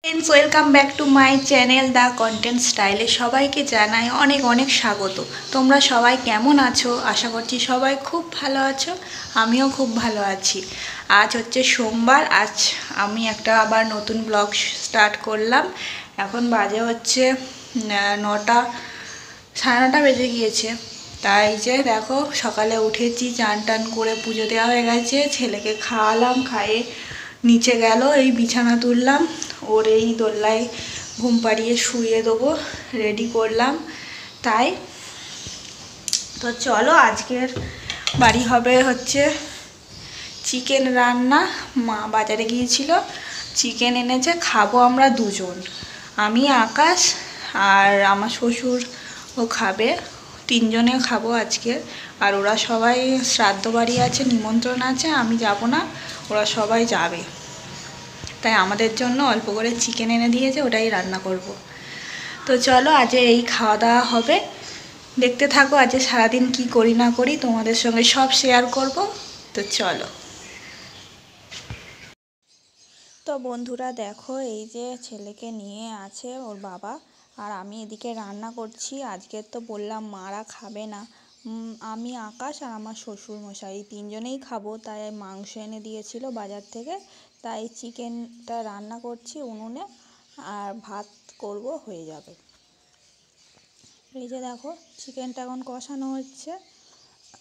Friends welcome back to my channel the content स्टाइले सबाइके जानाई अनेक अनेक स्वागत। तोमरा सबाई केमन आछो? आशा करछि सबाई खूब भालो आछो, आमिओ खूब भालो आछि। आज होच्छे सोमवार, आज आमी एकटा आबार नतून ब्लग स्टार्ट करलाम। एखन बाजे होच्छे 9टा साढ़े 9टा बेजे गिয়েছে। তাই যে দেখো সকালে উঠেছি, চান টান করে পুজো দেওয়া হয়ে গেছে, ছেলেকে খাওয়ালাম, খাইয়ে নিচে গেল, এই বিছানা তুললাম, ওর এই দোল্লায় ঘুম পাড়িয়ে শুইয়ে দেবো, রেডি করলাম। তাই তো চলো আজকের বাড়ি হবে হচ্ছে চিকেন রান্না। মা বাজারে গিয়েছিল, চিকেন এনেছে, খাবো আমরা দুজন, আমি আকাশ আর আমার শ্বশুর ও খাবে, তিনজনে খাবো আজকে। আর ওরা সবাই শ্রাদ্ধ বাড়ি আছে, নিমন্ত্রণ আছে, আমি যাব না, ওরা সবাই যাবে। তাই আমাদের জন্য অল্প করে চিকেন এনে দিয়েছে, ওটাই রান্না করব। তো চলো আজ এই খাওয়া দাওয়া হবে, দেখতে থাকো আজ সারাদিন কি করি না করি তোমাদের সঙ্গে সব শেয়ার করব। তো চলো। তো বন্ধুরা দেখো, এই যে ছেলেকে নিয়ে আছে ওর বাবা, আর আমি এদিকে রান্না করছি। আজকে তো বললাম মারা খাবে না, আমি আকাশ আর আমার শ্বশুর মশাই তিনজনেই খাবো। তাই মাংস এনে দিয়েছিল বাজার থেকে, তাই চিকেনটা রান্না করছি উনুনে, আর ভাত করব, হয়ে যাবে। এই যে দেখো চিকেনটা এখন কষানো হচ্ছে,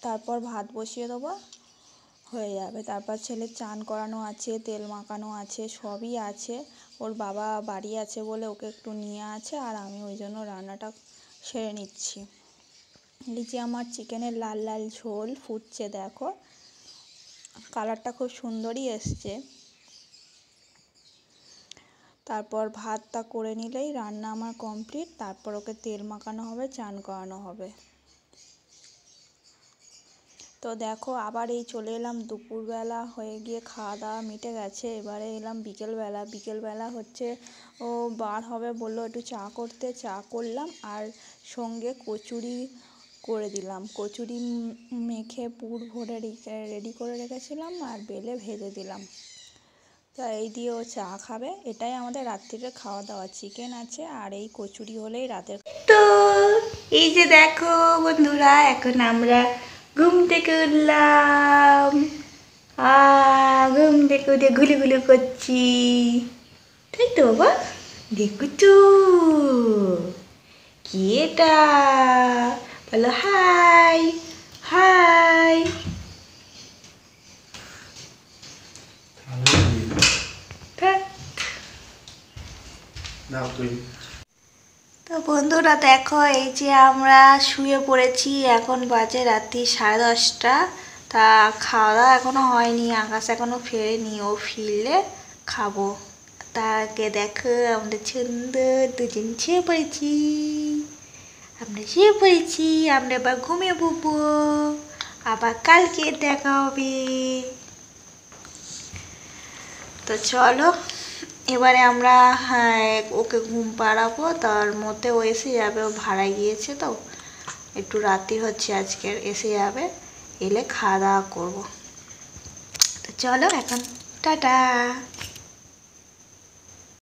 তারপর ভাত বসিয়ে দেবো, হয়ে যাবে। তারপর ছেলের চান করানো আছে, তেল মাখানো আছে, সবই আছে। ওর বাবা বাড়ি আছে বলে ওকে একটু নিয়ে আছে, আর আমি ওই জন্য রান্নাটা সেরে নিচ্ছি। এই যে আমার চিকেনের লাল লাল ঝোল ফুটছে, দেখো কালারটা খুব সুন্দরই এসছে। তারপর ভাতটা করে নিলেই রান্না আমার কমপ্লিট। তারপর ওকে তেল মাখানো হবে, চান করানো হবে। তো দেখো আবার এই চলে এলাম, দুপুরবেলা হয়ে গিয়ে খাওয়া দাওয়া মিটে গেছে, এবারে এলাম বিকেলবেলা। বিকেলবেলা হচ্ছে ও বার হবে বললো একটু চা করতে, চা করলাম, আর সঙ্গে কচুরি করে দিলাম। কচুরি মেখে পুর ভরে রেডি করে রেখেছিলাম, আর বেলে ভেজে দিলাম। তা এই দিয়ে ও চা খাবে। এটাই আমাদের রাত্রিরে খাওয়া দাওয়া, চিকেন আছে আর এই কচুরি হলেই রাতের। তো এই যে দেখো বন্ধুরা, এখন আমরা ঘুম থেকে উঠলাম, ঘুম থেকে উঠে ঘুলুঘুলু করছি, তাই তো বাবা? দেখো তো কি এটা, বলো হাই হাই। তো বন্ধুরা দেখো, এই যে আমরা শুয়ে পড়েছি, এখন বাজে রাত্রি 10:30। তা খাওয়া দাওয়া এখনো হয়নি, আকাশ এখনো ফেরেনি, ও ফিরলে খাবো। তাকে দেখো আমরা সুন্দর দুজন শুয়ে পড়েছি, আমরা আবার ঘুমিয়ে পড়বো, আবার কালকে দেখা হবে। তো চলো এবারে আমরা ওকে ঘুম পাড়াবো, তার মধ্যে ও এসে যাবে, ও ভাড়ায় গিয়েছে তো একটু রাত্রি হচ্ছে আজকের, এসে যাবে, এলে খাওয়া দাওয়া করবো। তো চলো এখন টাটা।